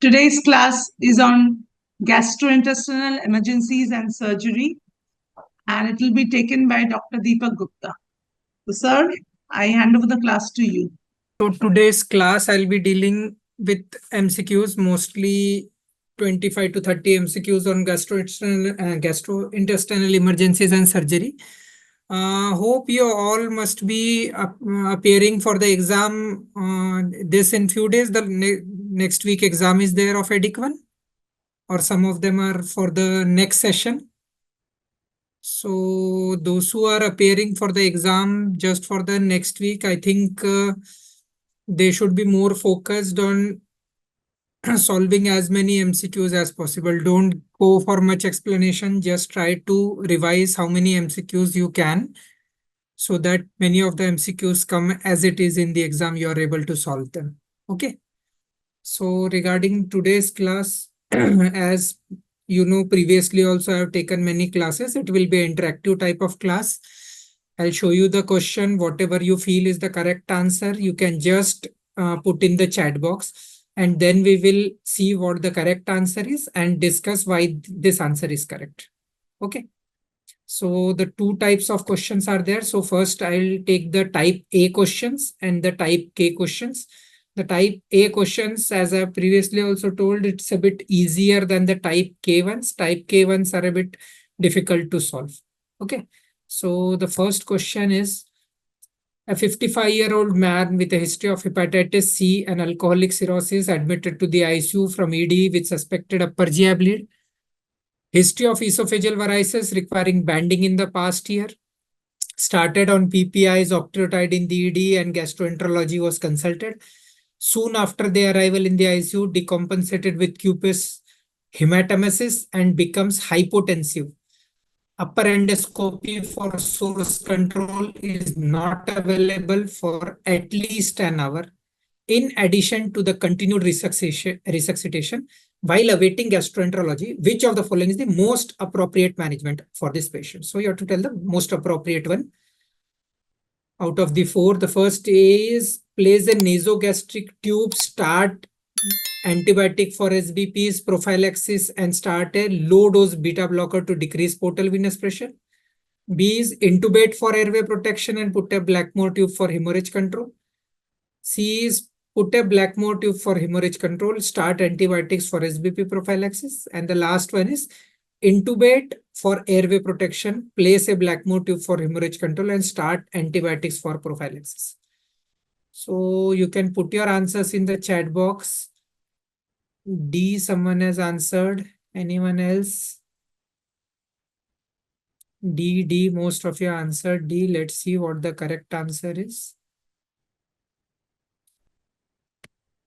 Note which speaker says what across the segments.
Speaker 1: Today's class is on gastrointestinal emergencies and surgery, and it will be taken by Dr. Deepak Gupta. So, sir, I hand over the class to you.
Speaker 2: So today's class, I'll be dealing with MCQs, mostly 25 to 30 MCQs on gastrointestinal emergencies and surgery. Hope you all must be appearing for the exam this in few days. The next week exam is there of EDIC 1, or some of them are for the next session. So those who are appearing for the exam just for the next week, I think they should be more focused on solving as many MCQs as possible. Don't go for much explanation. Just try to revise how many MCQs you can, so that many of the MCQs come as it is in the exam, you are able to solve them. Okay. So regarding today's class, as you know, previously also I have taken many classes. It will be an interactive type of class. I'll show you the question. Whatever you feel is the correct answer, you can just put in the chat box, and then we will see what the correct answer is and discuss why this answer is correct. Okay. So the two types of questions are there. So first I'll take the type A questions and the type K questions. The type A questions, as I previously also told, it's a bit easier than the type K ones. Type K ones are a bit difficult to solve. Okay. So the first question is, a 55-year-old man with a history of hepatitis C and alcoholic cirrhosis admitted to the ICU from ED with suspected upper GI bleed. History of esophageal varices requiring banding in the past year. Started on PPIs, octreotide in the ED, and gastroenterology was consulted. Soon after their arrival in the ICU, decompensated with cupus hematemesis and becomes hypotensive. Upper endoscopy for source control is not available for at least an hour, in addition to the continued resuscitation while awaiting gastroenterology. Which of the following is the most appropriate management for this patient? So you have to tell the most appropriate one. Out of the four, the first is place a nasogastric tube, start antibiotic for SBPs, prophylaxis, and start a low dose beta blocker to decrease portal venous pressure. B is intubate for airway protection and put a Blackmore tube for hemorrhage control. C is put a Blackmore tube for hemorrhage control, start antibiotics for SBP prophylaxis. And the last one is intubate for airway protection, place a Blackmore tube for hemorrhage control, and start antibiotics for prophylaxis. So you can put your answers in the chat box. D, someone has answered. Anyone else? D, most of you answered D. Let's see what the correct answer is.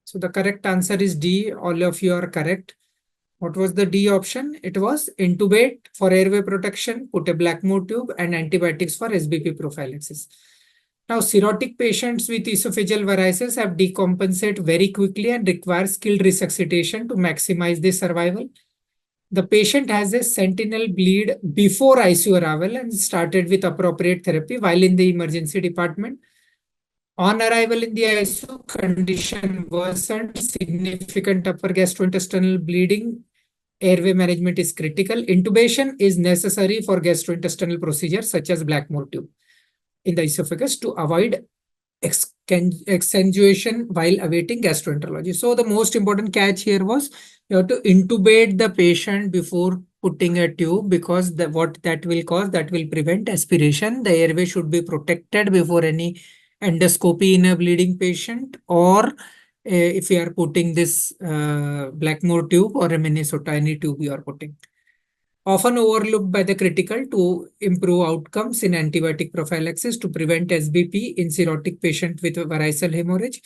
Speaker 2: So the correct answer is D. All of you are correct. What was the D option? It was intubate for airway protection, put a Blackmore tube, and antibiotics for SBP prophylaxis. Now, cirrhotic patients with esophageal varices have decompensate very quickly and require skilled resuscitation to maximize their survival. The patient has a sentinel bleed before ICU arrival and started with appropriate therapy while in the emergency department. On arrival in the ICU, condition worsened, significant upper gastrointestinal bleeding. Airway management is critical. Intubation is necessary for gastrointestinal procedures such as Blackmore tube in the esophagus to avoid exsanguination while awaiting gastroenterology. So the most important catch here was you have to intubate the patient before putting a tube, because what that will cause, that will prevent aspiration. The airway should be protected before any endoscopy in a bleeding patient, or if you are putting this Blackmore tube or a Minnesota, any tube you are putting. often overlooked by the critical to improve outcomes in antibiotic prophylaxis to prevent SBP in cirrhotic patient with varicose hemorrhage.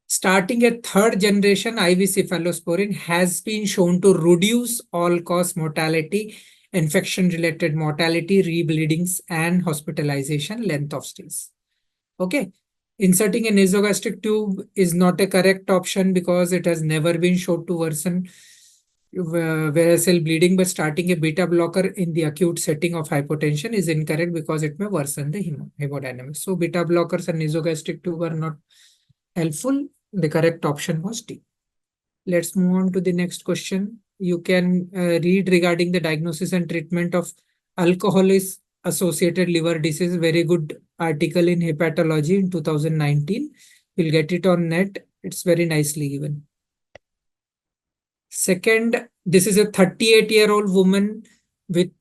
Speaker 2: Starting a third generation IV cephalosporin has been shown to reduce all-cause mortality, infection-related mortality, rebleedings, and hospitalization length of stays. Okay. Inserting a nasogastric tube is not a correct option because it has never been shown to worsen varicose bleeding, but starting a beta blocker in the acute setting of hypotension is incorrect because it may worsen the hemodynamics. So beta blockers and nasogastric tube are not helpful. The correct option was D. Let's move on to the next question. You can read regarding the diagnosis and treatment of alcohol-associated liver disease. Very good article in Hepatology in 2019. You'll get it on net. It's very nicely given. Second, this is a 38-year-old woman with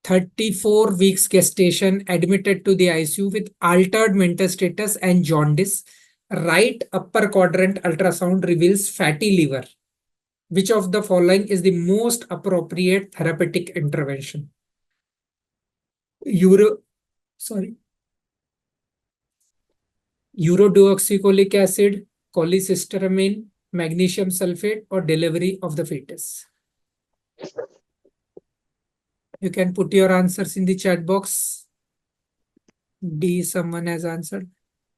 Speaker 2: 34 weeks gestation admitted to the ICU with altered mental status and jaundice. Right upper quadrant ultrasound reveals fatty liver. Which of the following is the most appropriate therapeutic intervention? Urodeoxycholic acid, cholecystramine, magnesium sulfate, or delivery of the fetus? You can put your answers in the chat box. D, someone has answered.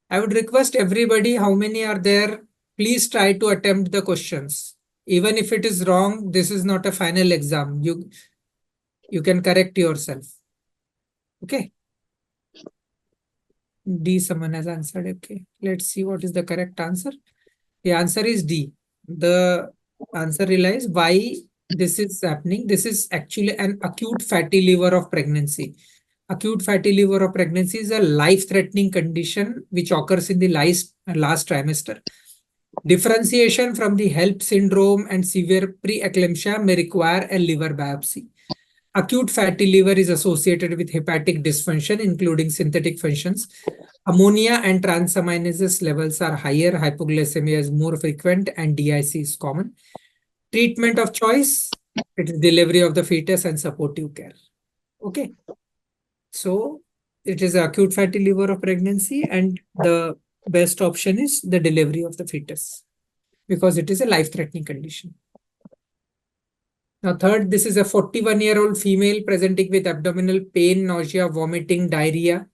Speaker 2: I would request everybody, how many are there? Please try to attempt the questions. Even if it is wrong, this is not a final exam. You can correct yourself. Okay. D, someone has answered. Okay. Let's see what is the correct answer. The answer is D. The answer relies why this is happening. This is actually an acute fatty liver of pregnancy. Acute fatty liver of pregnancy is a life-threatening condition which occurs in the last trimester. Differentiation from the HELP syndrome and severe preeclampsia may require a liver biopsy. Acute fatty liver is associated with hepatic dysfunction, including synthetic functions. Ammonia and transaminases levels are higher, hypoglycemia is more frequent, and DIC is common. Treatment of choice, it is delivery of the fetus and supportive care. Okay. So it is acute fatty liver of pregnancy, and the best option is the delivery of the fetus because it is a life-threatening condition. Now, third, this is a 41-year-old female presenting with abdominal pain, nausea, vomiting, diarrhea.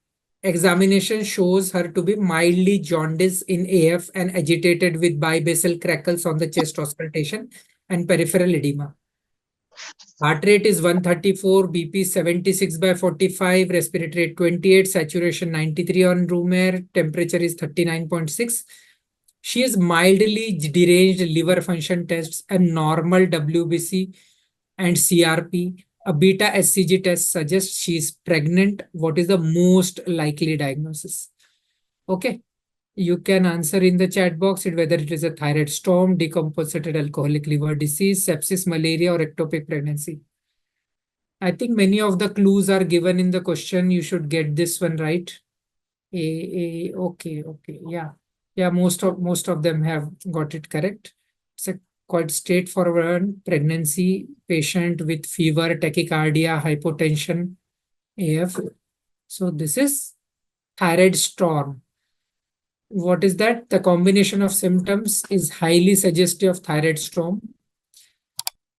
Speaker 2: Examination shows her to be mildly jaundiced in AF and agitated with bibasal crackles on the chest auscultation and peripheral edema. Heart rate is 134, BP 76/45, respiratory rate 28, saturation 93 on room air, temperature is 39.6. She has mildly deranged liver function tests, a normal WBC and CRP. A beta SCG test suggests she is pregnant. What is the most likely diagnosis? Okay. You can answer in the chat box whether it is a thyroid storm, decompensated alcoholic liver disease, sepsis, malaria, or ectopic pregnancy. I think many of the clues are given in the question. You should get this one right. Okay. Yeah. Most of them have got it correct. It's a quite straightforward pregnancy patient with fever, tachycardia, hypotension, AF. So this is thyroid storm. What is that? The combination of symptoms is highly suggestive of thyroid storm.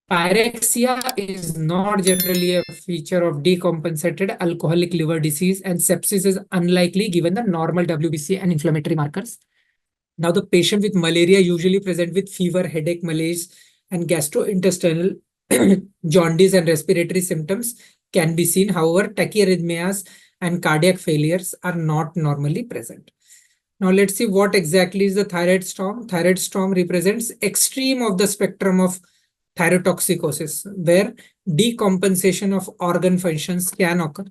Speaker 2: Pyrexia is not generally a feature of decompensated alcoholic liver disease, and sepsis is unlikely given the normal WBC and inflammatory markers. Now, the patient with malaria usually present with fever, headache, malaise, and gastrointestinal jaundice and respiratory symptoms can be seen. However, tachyarrhythmias and cardiac failures are not normally present. Now, let's see what exactly is the thyroid storm. Thyroid storm represents extreme of the spectrum of thyrotoxicosis, where decompensation of organ functions can occur.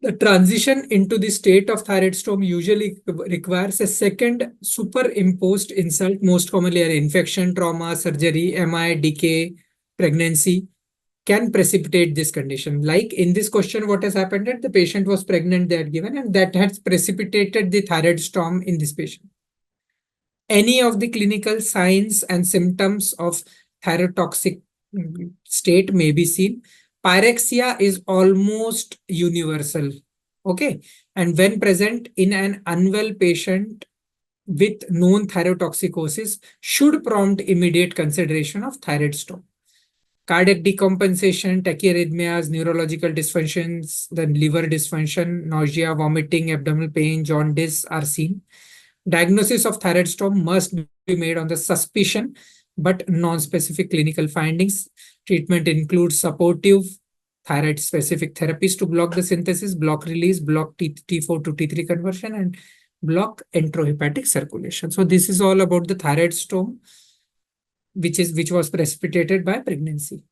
Speaker 2: The transition into the state of thyroid storm usually requires a second superimposed insult, most commonly an infection, trauma, surgery, MI, decay, pregnancy, can precipitate this condition. Like in this question, what has happened is the patient was pregnant, they had given, and that has precipitated the thyroid storm in this patient. Any of the clinical signs and symptoms of thyrotoxic state may be seen. Pyrexia is almost universal. Okay. And when present in an unwell patient with known thyrotoxicosis, should prompt immediate consideration of thyroid storm. Cardiac decompensation, tachyarrhythmias, neurological dysfunctions, then liver dysfunction, nausea, vomiting, abdominal pain, jaundice are seen. Diagnosis of thyroid storm must be made on the suspicion, but non-specific clinical findings. Treatment includes supportive thyroid-specific therapies to block the synthesis, block release, block T4 to T3 conversion, and block enterohepatic circulation. So this is all about the thyroid storm, which was precipitated by pregnancy.